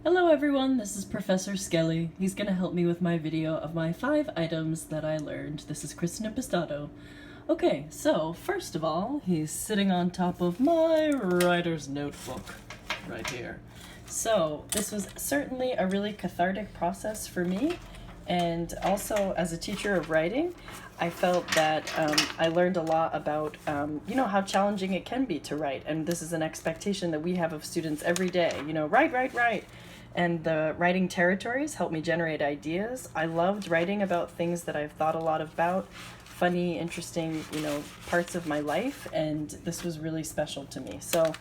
Hello everyone, this is Professor Skelly. He's gonna help me with my video of my 5 items that I learned. This is Kristen Impestato. Okay, so first of all, he's sitting on top of my writer's notebook right here. So this was certainly a really cathartic process for me, and also as a teacher of writing, I felt that I learned a lot about, how challenging it can be to write, and this is an expectation that we have of students every day, write. And the writing territories helped me generate ideas. I loved writing about things that I've thought a lot about, funny, interesting, parts of my life, and this was really special to me. So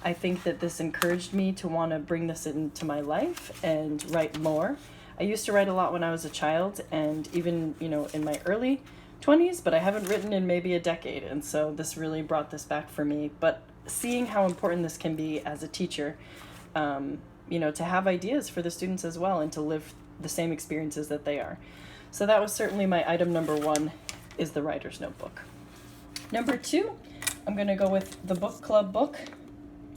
I think that this encouraged me to want to bring this into my life and write more. I used to write a lot when I was a child and even, in my early 20s, but I haven't written in maybe a decade, and so this really brought this back for me. But seeing how important this can be as a teacher, to have ideas for the students as well and to live the same experiences that they are. So that was certainly my item number 1, is the writer's notebook. Number 2, I'm going to go with the book club book,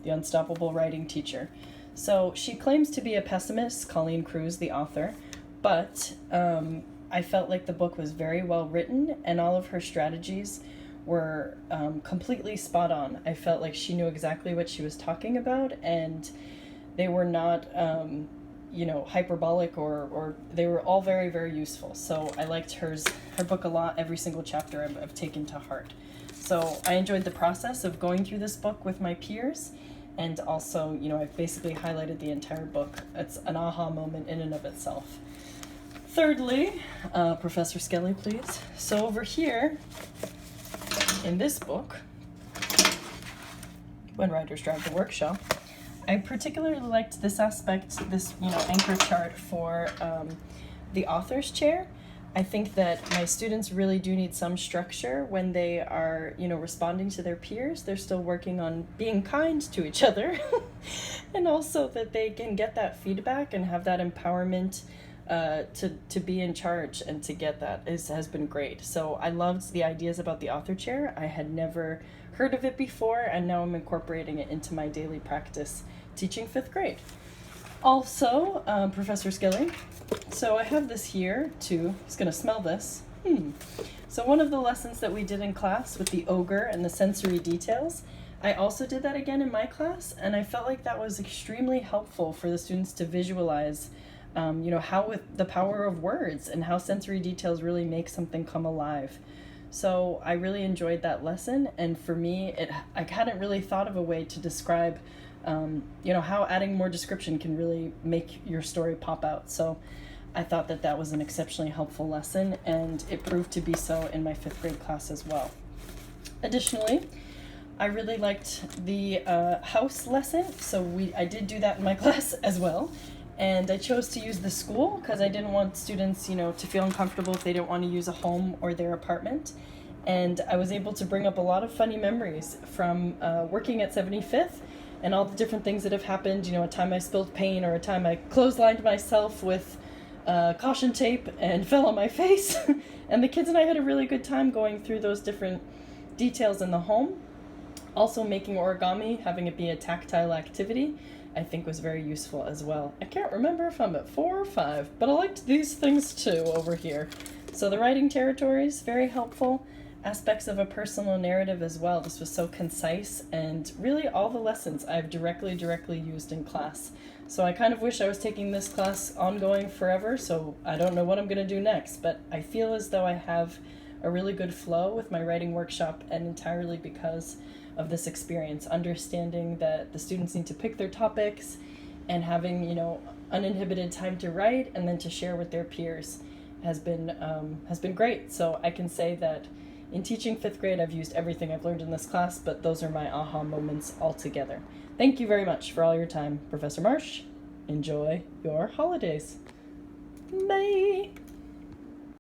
The Unstoppable Writing Teacher. So she claims to be a pessimist, Colleen Cruz, the author, but I felt like the book was very well written and all of her strategies were completely spot on. I felt like she knew exactly what she was talking about, and they were not, hyperbolic or they were all very, very useful. So I liked her book a lot. Every single chapter I've taken to heart. So I enjoyed the process of going through this book with my peers, and also, I've basically highlighted the entire book. It's an aha moment in and of itself. Thirdly, Professor Skelly, please. So over here, in this book, When Writers Drive the Workshop, I particularly liked this aspect, this anchor chart for the author's chair. I think that my students really do need some structure when they are, responding to their peers. They're still working on being kind to each other, and also that they can get that feedback and have that empowerment to be in charge and to get that has been great. So I loved the ideas about the author chair. I had never heard of it before, and now I'm incorporating it into my daily practice teaching 5th grade. Also, Professor Skelly, so I have this here too. He's gonna smell this. So one of the lessons that we did in class with the ogre and the sensory details, I also did that again in my class, and I felt like that was extremely helpful for the students to visualize how with the power of words and how sensory details really make something come alive. So I really enjoyed that lesson, and for me, I hadn't really thought of a way to describe, how adding more description can really make your story pop out. So I thought that was an exceptionally helpful lesson, and it proved to be so in my 5th grade class as well. Additionally, I really liked the house lesson, so I did do that in my class as well. And I chose to use the school because I didn't want students, to feel uncomfortable if they didn't want to use a home or their apartment. And I was able to bring up a lot of funny memories from working at 75th and all the different things that have happened, a time I spilled paint or a time I clotheslined myself with caution tape and fell on my face. And the kids and I had a really good time going through those different details in the home. Also making origami, having it be a tactile activity, I think was very useful as well. I can't remember if I'm at 4 or 5, but I liked these things too over here. So the writing territories, very helpful. Aspects of a personal narrative as well. This was so concise, and really all the lessons I've directly used in class. So I kind of wish I was taking this class ongoing forever, so I don't know what I'm gonna do next, but I feel as though I have a really good flow with my writing workshop, and entirely because of this experience, understanding that the students need to pick their topics and having, uninhibited time to write and then to share with their peers has been great. So I can say that in teaching 5th grade, I've used everything I've learned in this class, but those are my aha moments altogether. Thank you very much for all your time, Professor Marsh. Enjoy your holidays. Bye.